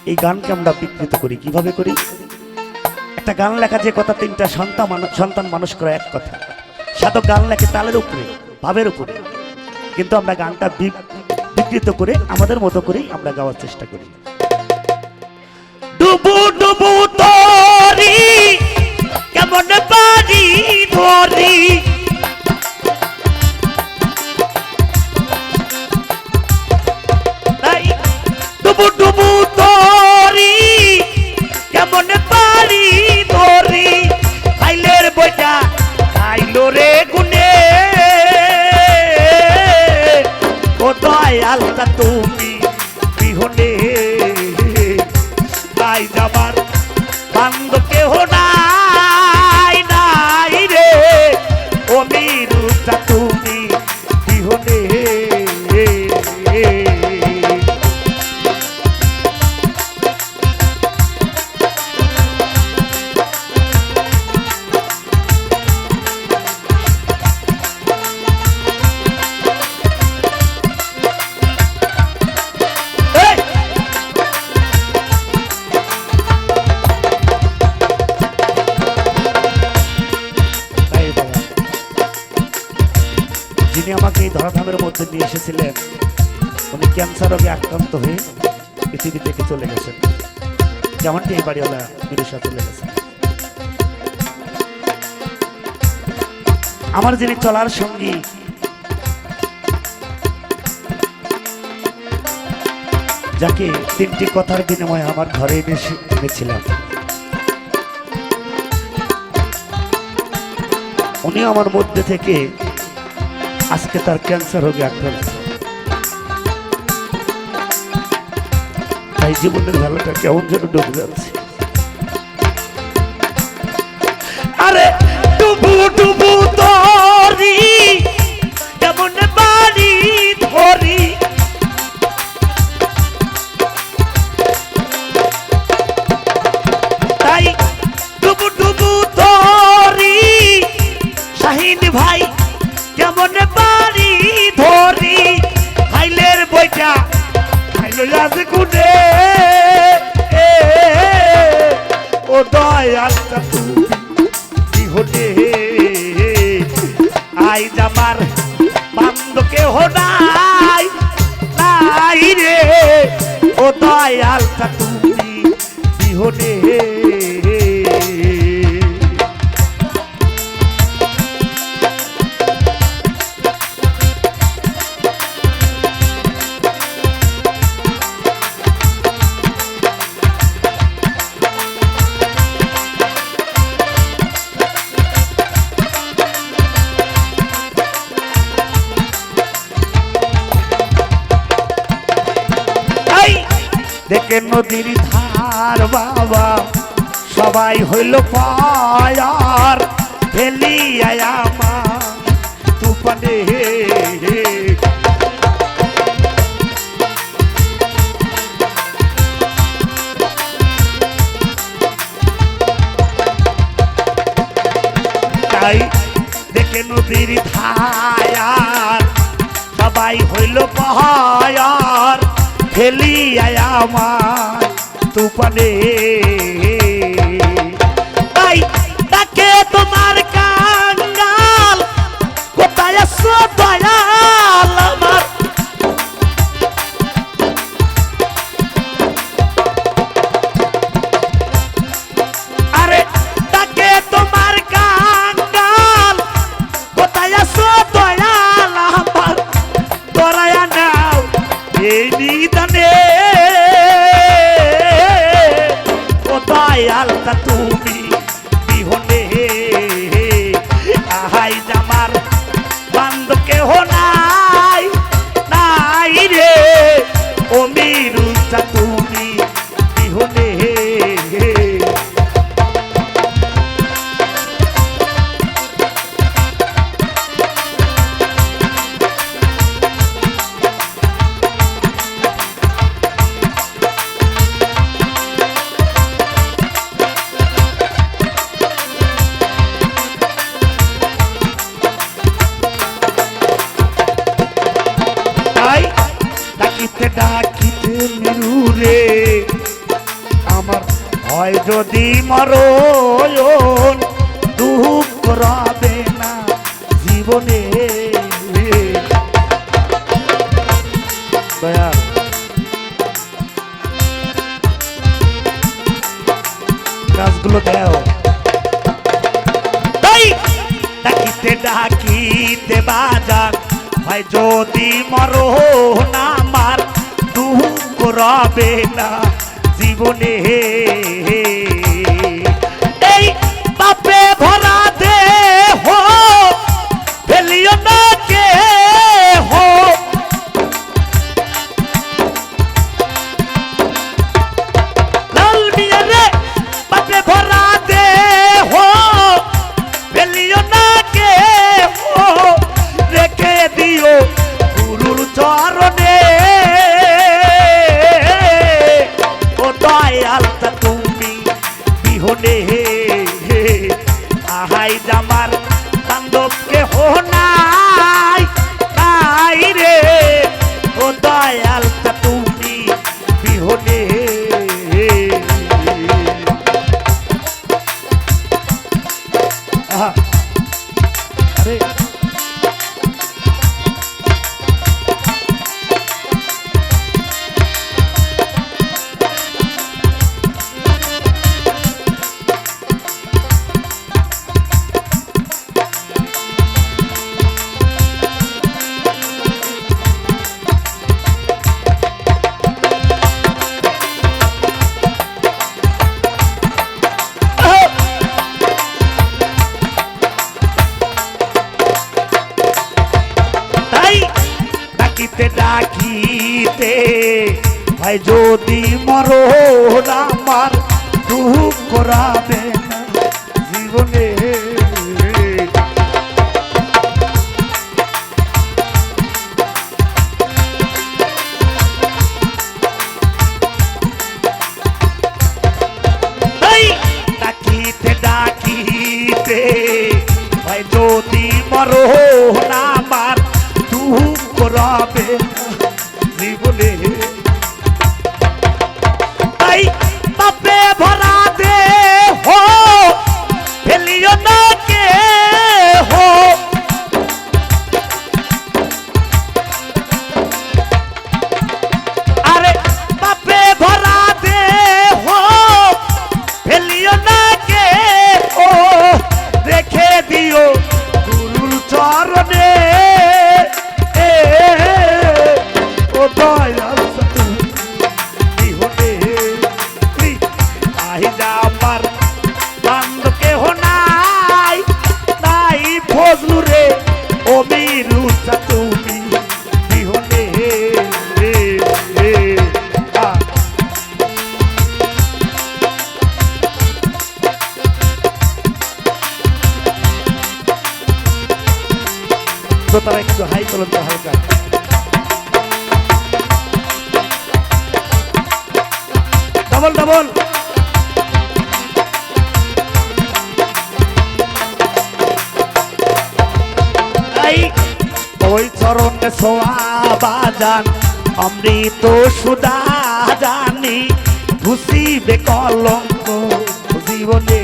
এই গানকে আমরা বিকৃত করি। কিভাবে করি? একটা গান লেখা যে কথা, তিনটা সন্তান মানুষ করা এক কথা। সাধক গান লেখে তালের উপরে, ভাবের উপরে, কিন্তু আমরা গানটা বিকৃত করে আমাদের মতো করেই আমরা গাওয়ার চেষ্টা করি। ডুবু ডুবু তরি কেমন বাড়ি ধরি, ডুবু ডুবু তরি কেমন বাড়ি ধরি, খাইলের বইটা খাইলো রে গুনে, ও দয়ালটা তুমি বিহনে, আই যাবার বান্ধ কেহ নাই নাই রে, ও মিরুটা তুমি বিহনে। যিনি আমাকে এই ধরাধামের মধ্যে নিয়ে এসেছিলেন, উনি ক্যান্সার রোগে আক্রান্ত হয়ে পৃথিবী থেকে চলে গেছেন, যেমনটি এই বাড়িওয়ালা বিদেশে চলে গেছেন। আমার যিনি চলার সঙ্গী, যাকে তিনটি কথার বিনিময়ে আমার ঘরে এনেছিলাম, উনি আমার মধ্যে থেকে আজকে তার ক্যান্সার রোগে আক্রান্ত। তাই জীবনের ভালোটা কেমন যেন ডুবে যাচ্ছে। আরে ডুবু ডুবু তরি কেমন বাড়ি ধরি, তাই ডুবু ডুবু তরি শাহিন ভাই কেমন বাড়ি ধরি, খাইলের বইটা খাইল রাজ গুনে, ও দয়ালটা তুমি বিহনে, আই যাবার বান্ধ কেহ নাই নাই রে, ও দয়ালটা তুমি বিহনে। দেখে নদীর ধার বাবা সবাই হইল পায়ার, ফেলি আয়ামা তুফানে, তাই দেখে নদীর ধার সবাই হইল পায়ার, ফেলি আমার তুফানে, তাই তাকে তোমার কাঙ্গাল কোথায় আছো দয়াল আমার, আরে তাকে তোমার কাঙ্গাল কোথায় আছো দয়াল আমার, তোরায়া নাও এই নিদানে, ও দয়ালটা তুমি বিহনে, আহাই জামার বান্ধ কেহ নাই নাই রে, ও মিরুটা তুমি বিহনে। ডাকিতে ডাকিতে মিরুরে আমার হয় যদি মরণ দুঃখ রবে না জীবনে দয়া কাজগুলো দেও তাই ডাকিতে ডাকিতে বাজান হয় যদি মরণ আমার দুঃখ রবে না জীবনে এই পাপে ভরা দেহ ফেলিও না কে হো লাল মিয়া রে পাপে ভরা দেহ ফেলিও না কে হো রেখে দিও গুরুর চরণে দয়ালটা তুমি বিহনে আহাই জামার বান্ধবকে হো নাই নাই রে ও দয়ালটা তুমি বিহনে আরে ডাকিতে ভাই যদি মরণ আমার দুঃখ রাবে না জীবনে ডাকিতে ডাকিতে ভাই যদি মরণ আমার দুঃখ রবে জীবনে তাই পাপে ভরা দেহ ফেলিও না কে হো আরে পাপে ভরা দেহ ফেলিও না কে হো রেখে দিও গুরুর চরণে তারা একটু হাই করুন তো হালকা ডবল ডবল ওই চরণে সোয়া বাজান অমৃত সুদা জানি ঘুষিবে কলঙ্ক জীবনে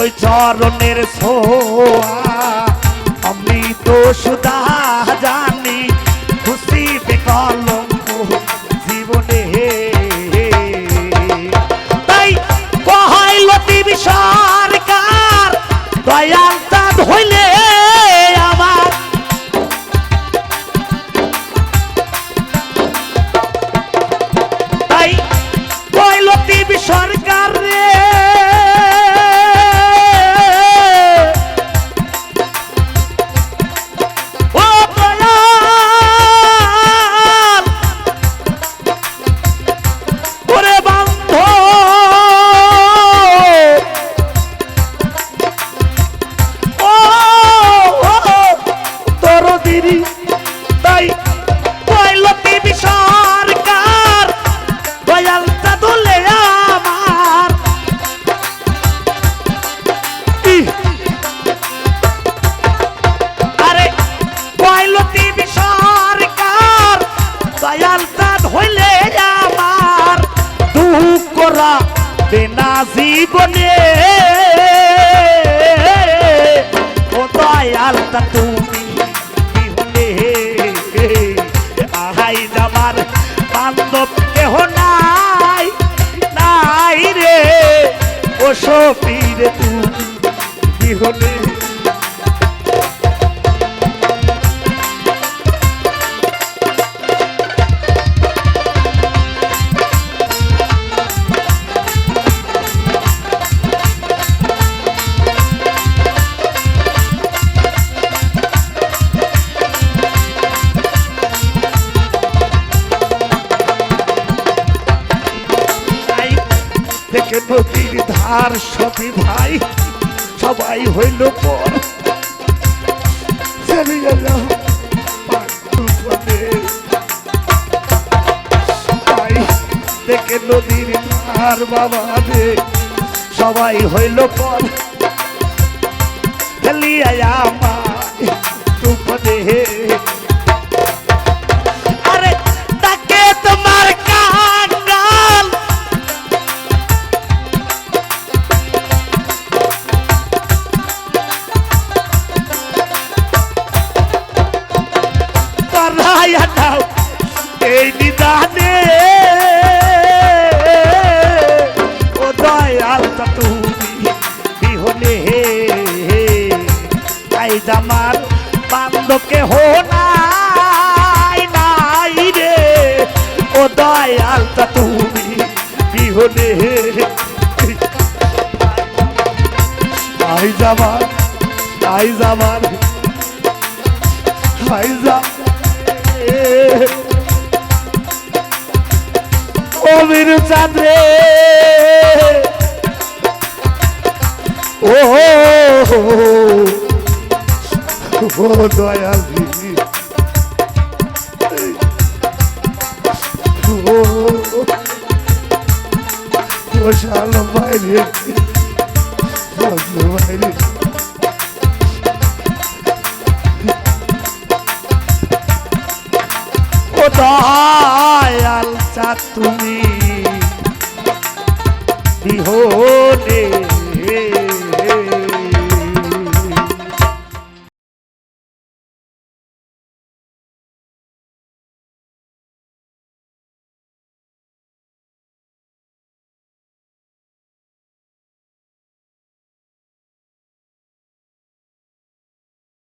ওই চরণের ছোঁয়া অমৃত সুদা জানি খুশিতে কলঙ্ক জীবনে তাই কহাইল টিভি সরকার দয়ালটা ধইলে আমার তাই কইল টিভি সরকার রে সরকার দয়ালটা দলে আমার করা বেনা জীবনে ও দয়ালটা তুমি বিহনে আহাই আমার বান্ধব কেহ নাই নাই রে ও সফির তুমি বিহনে থেকে নদীর ধার সবই ভাই সবাই হইল পর থেকে নদীর ধার বাবা রে সবাই হইল পর ফেলিয়া আমার তুফানে আরে তাকে তোমার কাঙ্গাল এই নিদানে ও দয়ালটা তুমি বিহনে তাই জামার বান্ধবকে হো নাই নাই রে ও দয়ালটা তুমি বিহনে আই জামার আই জামার আই জামার ও বীর চাঁদরে ও দয়ালি ও শালো বাইরে বাইরে ও দয়াল চা তুমি বিহনে